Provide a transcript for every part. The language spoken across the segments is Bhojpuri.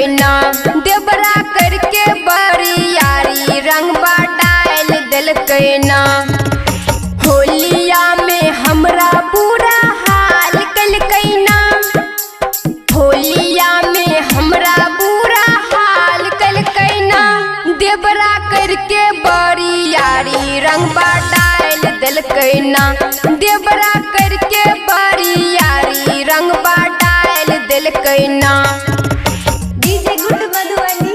ना। देवरा करके बरियारी रंगवा डाल दिलकै ना। होलिया में हमरा बुरा हाल कलकै ना। होलिया में हमरा बुरा हाल कलकै ना। देवरा करके बरियारी रंगवा डाल दिलकै ना। देवरा करके बरियारी रंगवा डाल दिलकै ना। डीजे गुड मधुबनी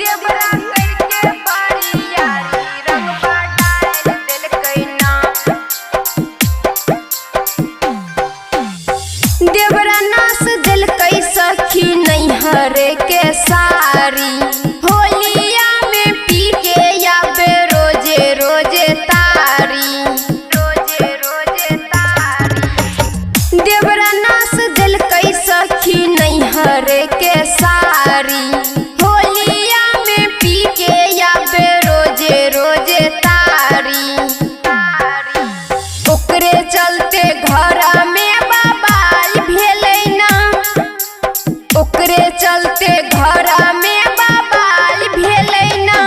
देवरा करके बरियारी रंगवा डाल दिलकै ना। देवरा नास दिलकै सखी नैहर के सारी। होलिया में पी के आबे रोजे रोजे तारी। रोजे रोजे तारी। देवरा नास दिलकै सखी नैहर के सारी। होलिया में पी के आबे रोजे रोजे तारी। ओकरे चलते घर में बवाल भेलै ना। ओकरे चलते घर में बवाल भेलै ना।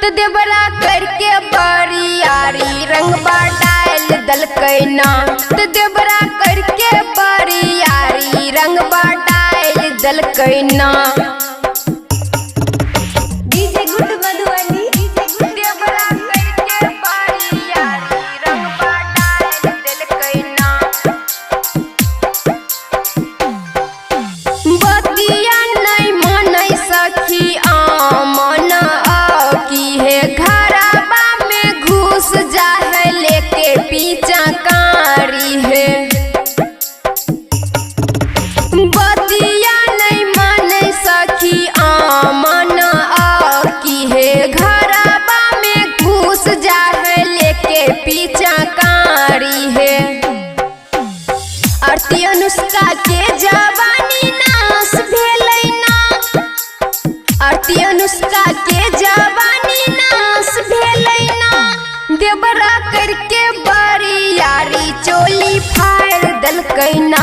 तो देवरा करके बरियारी रंगवा डाल दिलकै ना। तो देवरा करके बरियारी रंगवा डाल दिलकै ना। डीजे गुड मधुबनी देवरा करके बरियारी रंगवा डाल दिलकै ना। बतिया नहीं मानै सखी आमन की है। घरबा में घुस जा है लेके पीछा कारी है। बतिया नहीं मानै सखी आमन की है। घरबा में घुस जा है लेके पीछा कारी है। आरती अनुष्का के जवानी नाश भेलै ना। आरती अनुष्का के जवानी नाश भेलै ना। देवरा करके बरियारी चोली फाड़ दिलकै ना।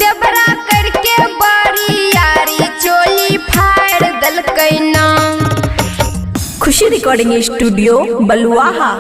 देवरा करके बरियारी चोली फाड़ दिलकै ना। खुशी रिकॉर्डिंग स्टूडियो बलुआहा।